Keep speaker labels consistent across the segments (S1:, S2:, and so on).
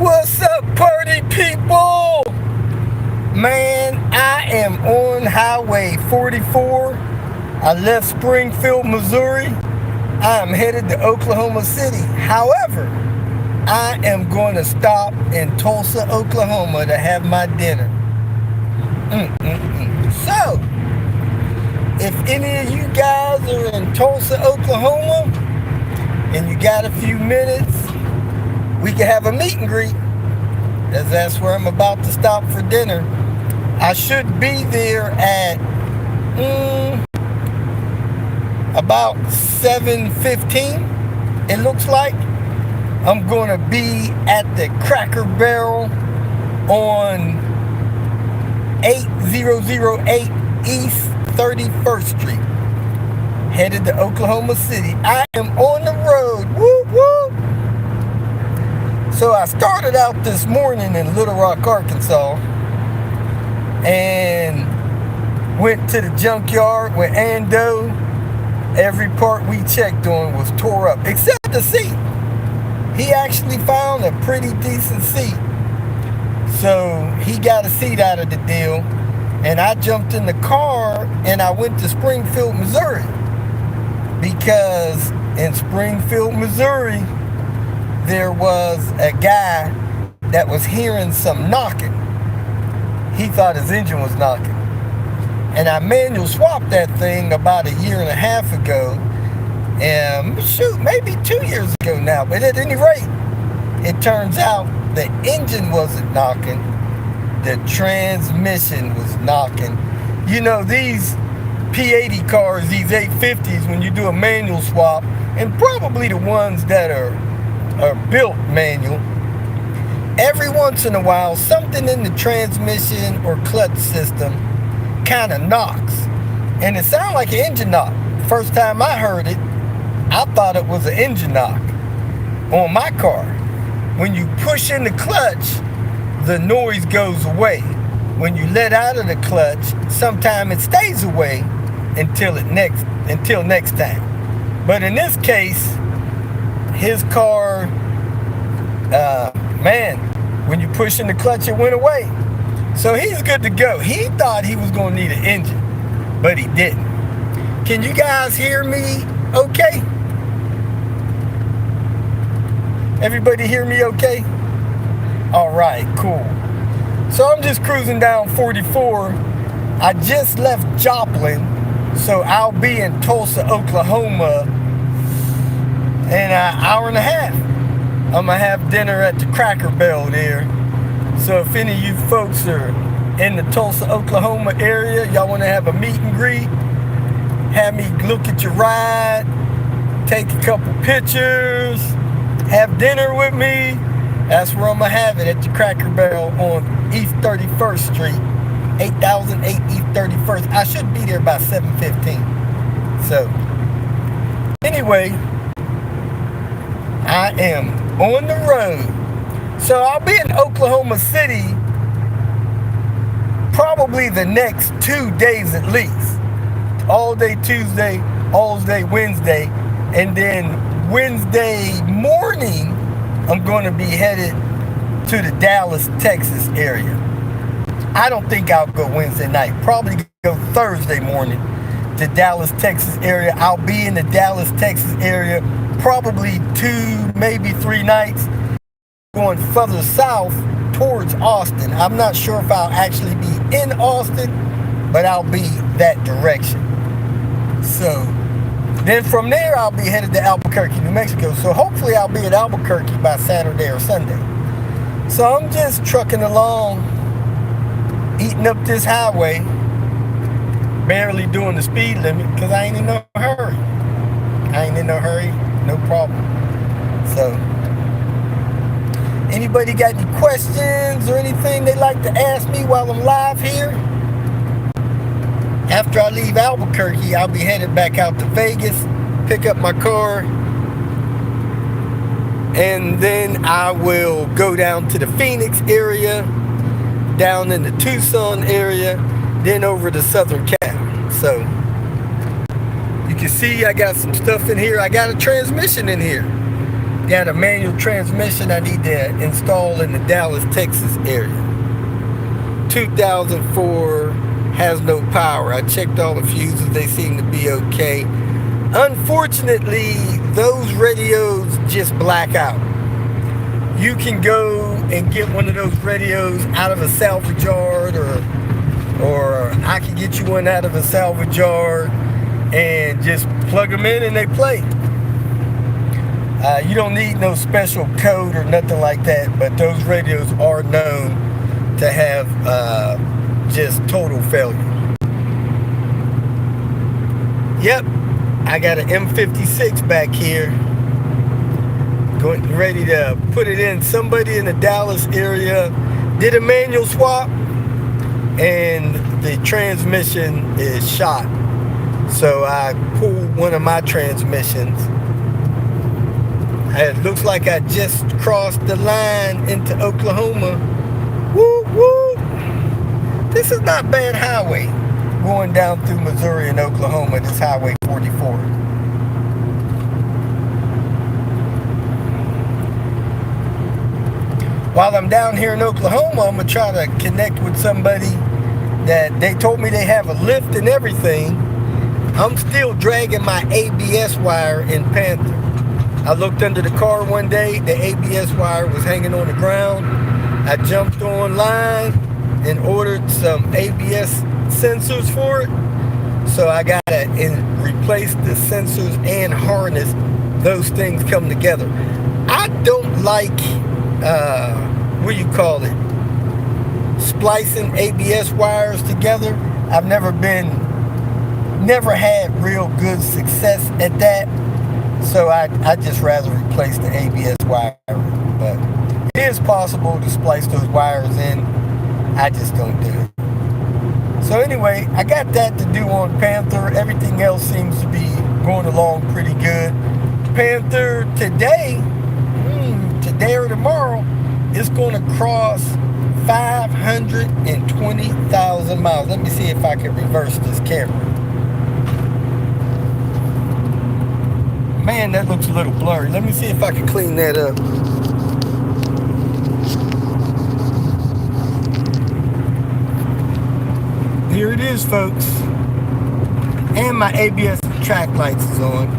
S1: What's up, party people? Man, I am on Highway 44. I left Springfield, Missouri. I am headed to Oklahoma City. However, I am going to stop in Tulsa, Oklahoma to have my dinner. So, if any of you guys are in Tulsa, Oklahoma, and you got a few minutes, we can have a meet and greet, as that's where I'm about to stop for dinner. I should be there at about 7:15. It looks like I'm going to be at the Cracker Barrel on 8008 East 31st Street, headed to Oklahoma City. I am on the road. Woo woo! So I started out this morning in Little Rock, Arkansas, and went to the junkyard with Ando. Every part we checked on was tore up, except the seat. He actually found a pretty decent seat. So he got a seat out of the deal, and I jumped in the car and I went to Springfield, Missouri, because in Springfield, Missouri, there was a guy that was hearing some knocking. He thought his engine was knocking. And I manual swapped that thing about a year and a half ago. Maybe 2 years ago now. But at any rate, it turns out the engine wasn't knocking. The transmission was knocking. You know, these P80 cars, these 850s, when you do a manual swap, and probably the ones that are built manual, every once in a while something in the transmission or clutch system kind of knocks, and it sounded like an engine knock. First time I heard it, I thought it was an engine knock on my car. When you push in the clutch, the noise goes away. When you let out of the clutch, sometimes it stays away until next time. But in this case, his car, when you push in the clutch, it went away. So he's good to go. He thought he was going to need an engine, but he didn't. Can you guys hear me okay? Everybody hear me okay? All right, cool. So I'm just cruising down 44. I just left Joplin, so I'll be in Tulsa, Oklahoma in an hour and a half. I'm going to have dinner at the Cracker Barrel there. So if any of you folks are in the Tulsa, Oklahoma area, y'all want to have a meet and greet, have me look at your ride, take a couple pictures, have dinner with me, that's where I'm going to have it, at the Cracker Barrel on East 31st Street, 8008 East 31st. I should be there by 7:15. So, anyway, I am on the road. So I'll be in Oklahoma City probably the next 2 days at least. All day Tuesday, all day Wednesday, and then Wednesday morning I'm going to be headed to the Dallas, Texas area. I don't think I'll go Wednesday night. Probably go Thursday morning to Dallas, Texas area. I'll be in the Dallas, Texas area probably 2, maybe 3 nights. Going further south towards Austin. I'm not sure if I'll actually be in Austin, but I'll be that direction. So then from there I'll be headed to Albuquerque, New Mexico. So hopefully I'll be at Albuquerque by Saturday or Sunday. So I'm just trucking along, eating up this highway, barely doing the speed limit because I ain't in no hurry. No problem. So anybody got any questions or anything they'd like to ask me while I'm live here? After I leave Albuquerque, I'll be headed back out to Vegas, pick up my car, and then I will go down to the Phoenix area, down in the Tucson area, then over to Southern Cal. So you can see I got some stuff in here. I got a transmission in here. got a manual transmission I need to install in the Dallas, Texas area. 2004, has no power. I checked all the fuses, they seem to be okay. Unfortunately, those radios just black out. You can go and get one of those radios out of a salvage yard, or I can get you one out of a salvage yard and just plug them in and they play. You don't need no special code or nothing like that, but those radios are known to have just total failure. Yep, I got an M56 back here. Going ready to put it in. Somebody in the Dallas area did a manual swap and the transmission is shot. So I pulled one of my transmissions. It looks like I just crossed the line into Oklahoma. Woo woo! This is not bad highway going down through Missouri and Oklahoma. This Highway 44. While I'm down here in Oklahoma, I'm gonna try to connect with somebody that they told me they have a lift and everything. I'm still dragging my ABS wire in Panther. I looked under the car one day, the ABS wire was hanging on the ground. I jumped online and ordered some ABS sensors for it. So I gotta replace the sensors and harness. Those things come together. I don't like what do you call it, splicing ABS wires together. I've never had real good success at that, so I just rather replace the ABS wire. But it is possible to splice those wires in. I just don't do it. So anyway, I got that to do on Panther. Everything else seems to be going along pretty good. Panther today or tomorrow, it's going to cross 520,000 miles. Let me see if I can reverse this camera. Man, that looks a little blurry. Let me see if I can clean that up. Here it is, folks. And my ABS track lights is on.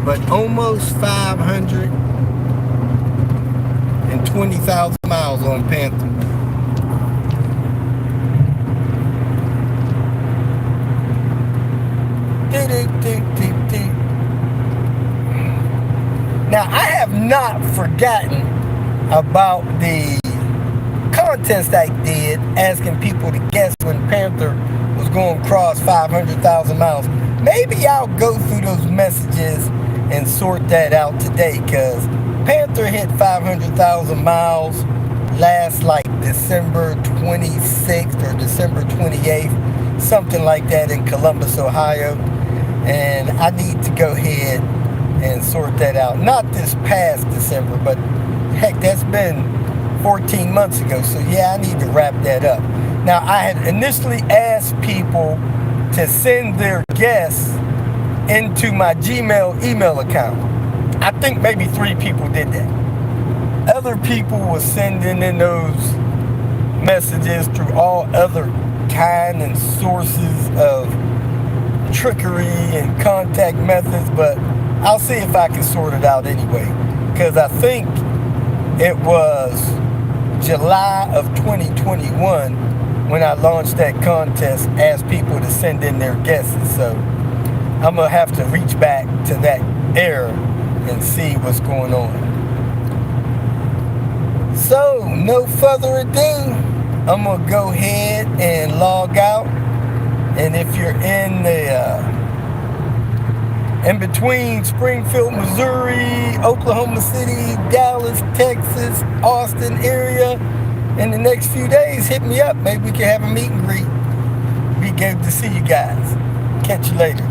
S1: But almost 520,000 miles on Panther. Now, I have not forgotten about the contest I did asking people to guess when Panther was going to cross 500,000 miles. Maybe I'll go through those messages and sort that out today, because Panther hit 500,000 miles last like December 26th or December 28th, something like that, in Columbus, Ohio. And I need to go ahead and sort that out. Not this past December, but heck, that's been 14 months ago. So yeah, I need to wrap that up. Now, I had initially asked people to send their guess into my Gmail email account. I think maybe 3 people did that. Other people were sending in those messages through all other kind and sources of trickery and contact methods, but I'll see if I can sort it out anyway, because I think it was July of 2021 when I launched that contest, asked people to send in their guesses. So I'm gonna have to reach back to that era and see what's going on. So no further ado, I'm gonna go ahead and log out. And if you're in the in between Springfield, Missouri, Oklahoma City, Dallas, Texas, Austin area, in the next few days, hit me up. Maybe we can have a meet and greet. Be good to see you guys. Catch you later.